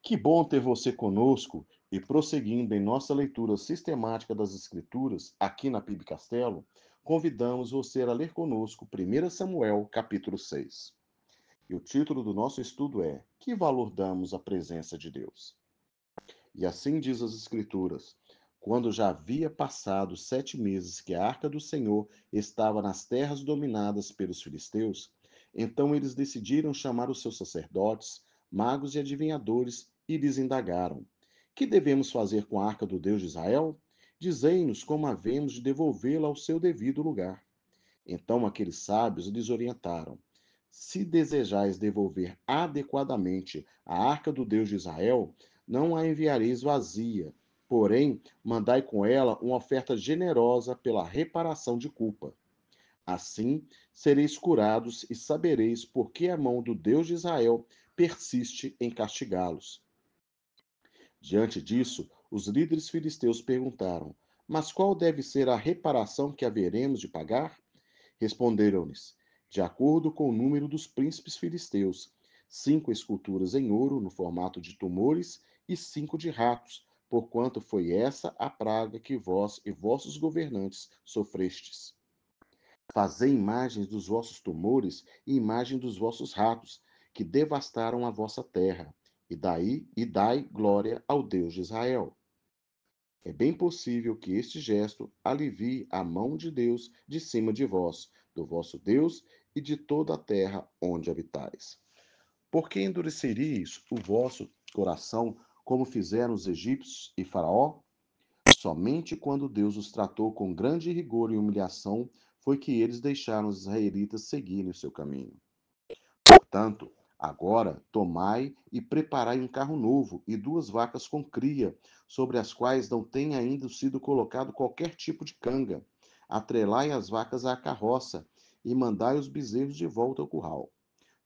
Que bom ter você conosco e prosseguindo em nossa leitura sistemática das Escrituras aqui na PIB Castelo, convidamos você a ler conosco 1 Samuel, capítulo 6. E o título do nosso estudo é: Que valor damos à presença de Deus? E assim diz as Escrituras: Quando já havia passado 7 meses que a arca do Senhor estava nas terras dominadas pelos filisteus, então eles decidiram chamar os seus sacerdotes, magos e adivinhadores e lhes indagaram: Que devemos fazer com a arca do Deus de Israel? Dizei-nos como havemos de devolvê-la ao seu devido lugar. Então aqueles sábios lhes orientaram: Se desejais devolver adequadamente a arca do Deus de Israel, não a enviareis vazia, porém mandai com ela uma oferta generosa pela reparação de culpa. Assim sereis curados e sabereis por que a mão do Deus de Israel persiste em castigá-los. Diante disso, os líderes filisteus perguntaram: Mas qual deve ser a reparação que haveremos de pagar? Responderam-lhes: De acordo com o número dos príncipes filisteus, 5 esculturas em ouro no formato de tumores e 5 de ratos, porquanto foi essa a praga que vós e vossos governantes sofrestes. Fazei imagens dos vossos tumores e imagem dos vossos ratos, que devastaram a vossa terra, e dai glória ao Deus de Israel. É bem possível que este gesto alivie a mão de Deus de cima de vós, do vosso Deus e de toda a terra onde habitais. Por que endureceríeis o vosso coração, como fizeram os egípcios e Faraó? Somente quando Deus os tratou com grande rigor e humilhação foi que eles deixaram os israelitas seguirem o seu caminho. Portanto, agora tomai e preparai um carro novo e 2 vacas com cria, sobre as quais não tenha ainda sido colocado qualquer tipo de canga. Atrelai as vacas à carroça e mandai os bezerros de volta ao curral.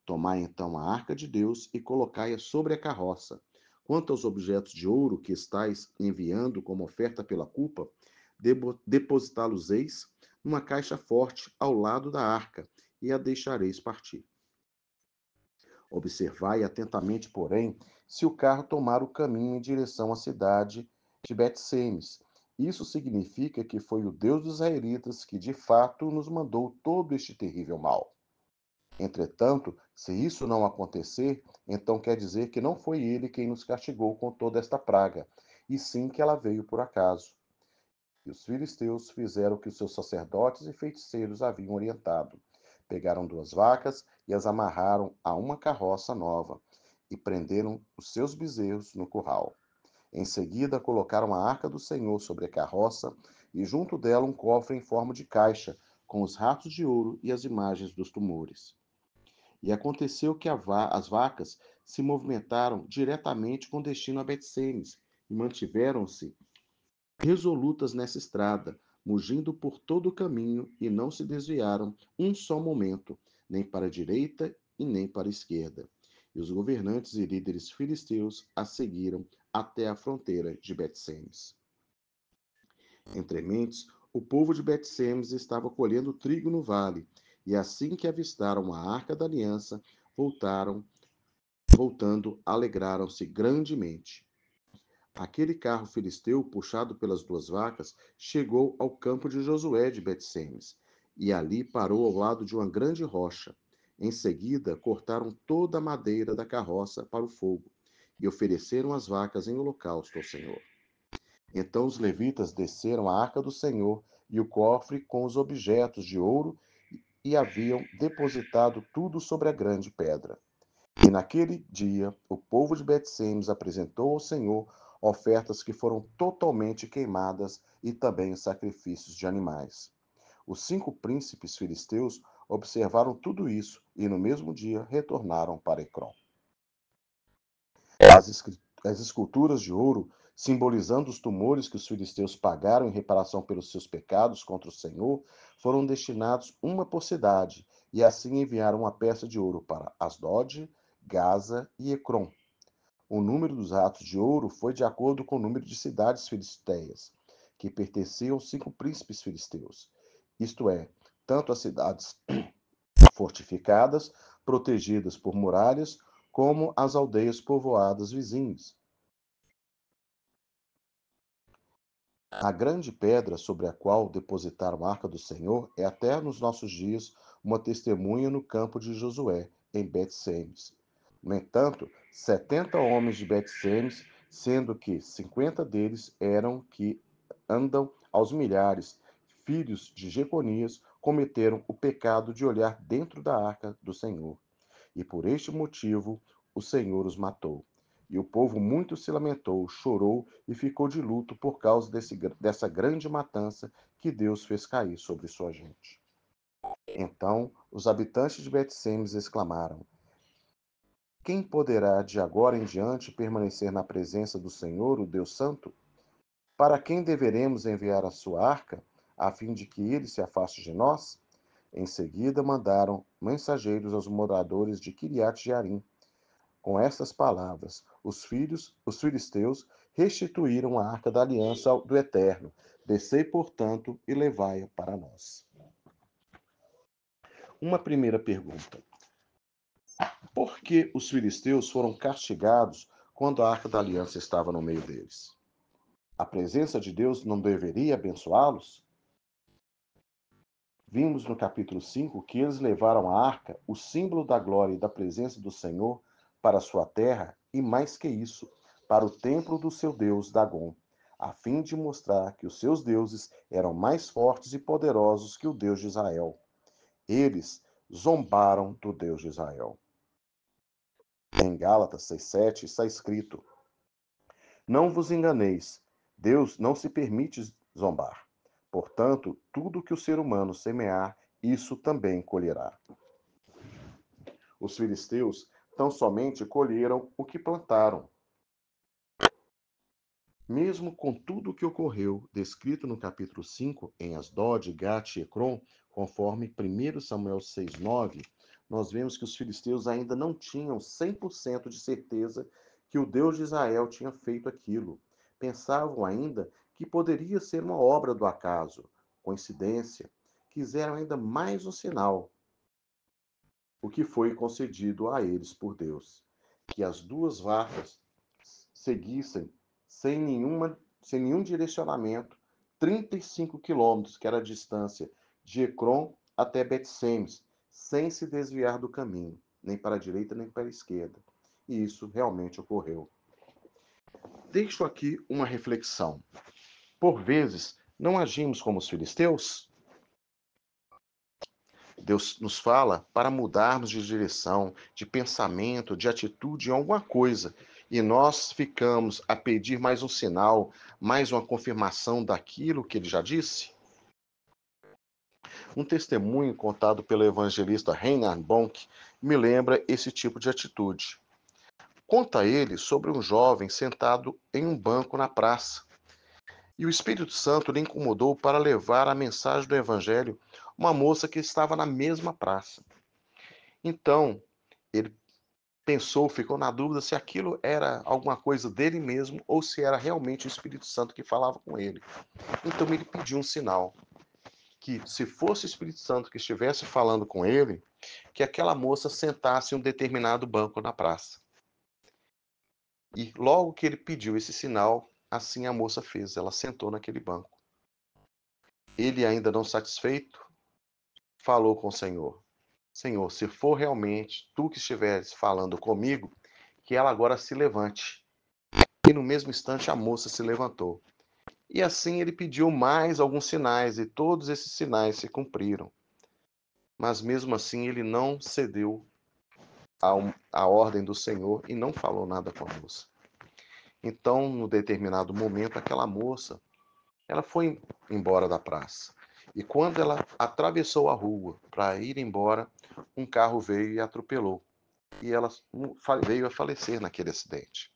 Tomai então a arca de Deus e colocai-a sobre a carroça. Quanto aos objetos de ouro que estáis enviando como oferta pela culpa, depositá-los-eis numa caixa forte ao lado da arca, e a deixareis partir. Observai atentamente, porém, se o carro tomar o caminho em direção à cidade de Bet-Semes. Isso significa que foi o Deus dos israelitas que de fato nos mandou todo este terrível mal. Entretanto, se isso não acontecer, então quer dizer que não foi ele quem nos castigou com toda esta praga, e sim que ela veio por acaso. E os filisteus fizeram o que os seus sacerdotes e feiticeiros haviam orientado. Pegaram 2 vacas e as amarraram a uma carroça nova, e prenderam os seus bezerros no curral. Em seguida, colocaram a arca do Senhor sobre a carroça, e junto dela um cofre em forma de caixa, com os ratos de ouro e as imagens dos tumores. E aconteceu que as vacas se movimentaram diretamente com destino a Bet-Semes, e mantiveram-se resolutas nessa estrada, mugindo por todo o caminho, e não se desviaram um só momento, nem para a direita e nem para a esquerda. E os governantes e líderes filisteus a seguiram até a fronteira de Bet-Semes. Entre mentes, o povo de Bet-Semes estava colhendo trigo no vale, e assim que avistaram a arca da aliança, voltando, alegraram-se grandemente. Aquele carro filisteu, puxado pelas 2 vacas, chegou ao campo de Josué de Bet-Semes, e ali parou ao lado de uma grande rocha. Em seguida, cortaram toda a madeira da carroça para o fogo, e ofereceram as vacas em holocausto ao Senhor. Então os levitas desceram a arca do Senhor e o cofre com os objetos de ouro, e haviam depositado tudo sobre a grande pedra. E naquele dia, o povo de Bet-Semes apresentou ao Senhor ofertas que foram totalmente queimadas e também sacrifícios de animais. Os 5 príncipes filisteus observaram tudo isso e no mesmo dia retornaram para Ecrón. As esculturas de ouro, simbolizando os tumores que os filisteus pagaram em reparação pelos seus pecados contra o Senhor, foram destinados uma por cidade, e assim enviaram uma peça de ouro para Asdod, Gaza e Ecrón. O número dos ratos de ouro foi de acordo com o número de cidades filisteias, que pertenciam aos 5 príncipes filisteus, isto é, tanto as cidades fortificadas, protegidas por muralhas, como as aldeias povoadas vizinhas. A grande pedra sobre a qual depositaram a arca do Senhor é até nos nossos dias uma testemunha no campo de Josué, em Bet-Semes. No entanto, 70 homens de Bet-Semes, sendo que 50 deles eram que andam aos milhares, filhos de Jeconias, cometeram o pecado de olhar dentro da arca do Senhor. E por este motivo o Senhor os matou. E o povo muito se lamentou, chorou e ficou de luto por causa dessa grande matança que Deus fez cair sobre sua gente. Então os habitantes de Bet-Semes exclamaram: Quem poderá de agora em diante permanecer na presença do Senhor, o Deus Santo? Para quem deveremos enviar a sua arca, a fim de que ele se afaste de nós? Em seguida mandaram mensageiros aos moradores de Quiriat-Jearim. Com estas palavras, os filisteus, restituíram a arca da aliança do Eterno. Descei, portanto, e levai-a para nós. Uma primeira pergunta: por que os filisteus foram castigados quando a arca da aliança estava no meio deles? A presença de Deus não deveria abençoá-los? Vimos no capítulo 5 que eles levaram a arca, o símbolo da glória e da presença do Senhor, para a sua terra e, mais que isso, para o templo do seu deus Dagom, a fim de mostrar que os seus deuses eram mais fortes e poderosos que o Deus de Israel. Eles zombaram do Deus de Israel. Em Gálatas 6,7 está escrito: Não vos enganeis, Deus não se permite zombar. Portanto, tudo que o ser humano semear, isso também colherá. Os filisteus tão somente colheram o que plantaram. Mesmo com tudo o que ocorreu, descrito no capítulo 5, em Asdod, Gate e Ecrom, conforme 1 Samuel 6,9, nós vemos que os filisteus ainda não tinham 100% de certeza que o Deus de Israel tinha feito aquilo. Pensavam ainda que poderia ser uma obra do acaso, coincidência. Quiseram ainda mais um sinal, o que foi concedido a eles por Deus, que as duas vacas seguissem sem nenhum direcionamento 35 quilômetros, que era a distância de Ecrom até Bet-Semes, sem se desviar do caminho, nem para a direita nem para a esquerda. E isso realmente ocorreu. Deixo aqui uma reflexão. Por vezes, não agimos como os filisteus? Deus nos fala para mudarmos de direção, de pensamento, de atitude em alguma coisa. E nós ficamos a pedir mais um sinal, mais uma confirmação daquilo que ele já disse? Um testemunho contado pelo evangelista Reinhard Bonk me lembra esse tipo de atitude. Conta ele sobre um jovem sentado em um banco na praça. E o Espírito Santo lhe incomodou para levar a mensagem do evangelho a uma moça que estava na mesma praça. Então, ele pensou, ficou na dúvida se aquilo era alguma coisa dele mesmo ou se era realmente o Espírito Santo que falava com ele. Então ele pediu um sinal, que se fosse o Espírito Santo que estivesse falando com ele, que aquela moça sentasse em um determinado banco na praça. E logo que ele pediu esse sinal, assim a moça fez, ela sentou naquele banco. Ele, ainda não satisfeito, falou com o Senhor: Senhor, se for realmente tu que estiveres falando comigo, que ela agora se levante. E no mesmo instante a moça se levantou. E assim ele pediu mais alguns sinais, e todos esses sinais se cumpriram. Mas mesmo assim ele não cedeu à ordem do Senhor e não falou nada com a moça. Então, no determinado momento, aquela moça, ela foi embora da praça. E quando ela atravessou a rua para ir embora, um carro veio e a atropelou. E ela veio a falecer naquele acidente.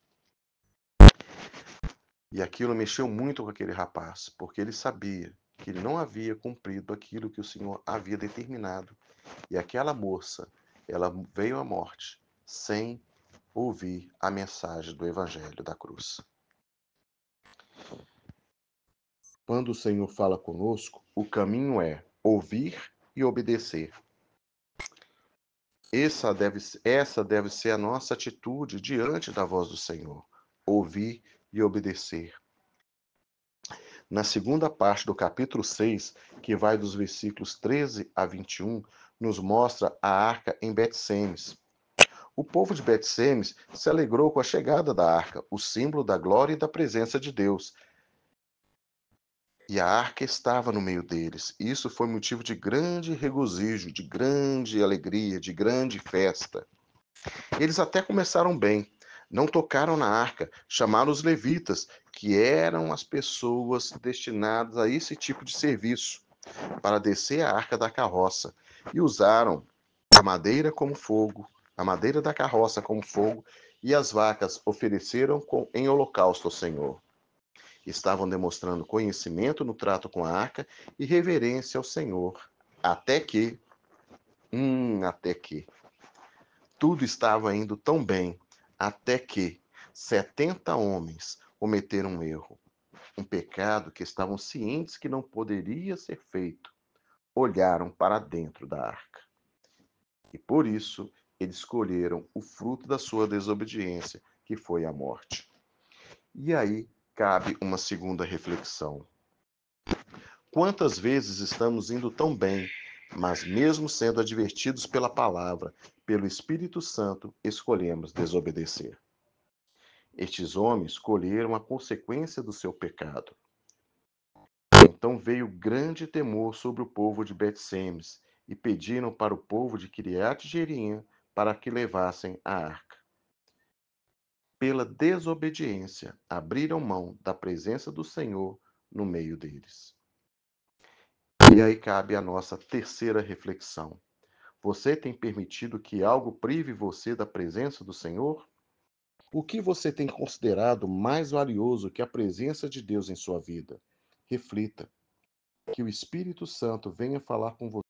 E aquilo mexeu muito com aquele rapaz, porque ele sabia que ele não havia cumprido aquilo que o Senhor havia determinado. E aquela moça, ela veio à morte sem ouvir a mensagem do Evangelho da cruz. Quando o Senhor fala conosco, o caminho é ouvir e obedecer. Essa deve ser a nossa atitude diante da voz do Senhor: ouvir e obedecer. Na segunda parte do capítulo 6, que vai dos versículos 13 a 21, nos mostra a arca em Bet-Semes. O povo de Bet-Semes se alegrou com a chegada da arca, o símbolo da glória e da presença de Deus. E a arca estava no meio deles. Isso foi motivo de grande regozijo, de grande alegria, de grande festa. Eles até começaram bem. Não tocaram na arca, chamaram os levitas, que eram as pessoas destinadas a esse tipo de serviço, para descer a arca da carroça, e usaram a madeira como fogo, a madeira da carroça como fogo, e as vacas ofereceram em holocausto ao Senhor. Estavam demonstrando conhecimento no trato com a arca e reverência ao Senhor, até que, até que, tudo estava indo tão bem, até que 70 homens cometeram um erro, um pecado que estavam cientes que não poderia ser feito. Olharam para dentro da arca. E por isso eles escolheram o fruto da sua desobediência, que foi a morte. E aí cabe uma segunda reflexão. Quantas vezes estamos indo tão bem, mas mesmo sendo advertidos pela palavra, pelo Espírito Santo, escolhemos desobedecer? Estes homens colheram a consequência do seu pecado. Então veio grande temor sobre o povo de Bet-Semes e pediram para o povo de Kiriat Jearim para que levassem a arca. Pela desobediência, abriram mão da presença do Senhor no meio deles. E aí cabe a nossa terceira reflexão. Você tem permitido que algo prive você da presença do Senhor? O que você tem considerado mais valioso que a presença de Deus em sua vida? Reflita. Que o Espírito Santo venha falar com você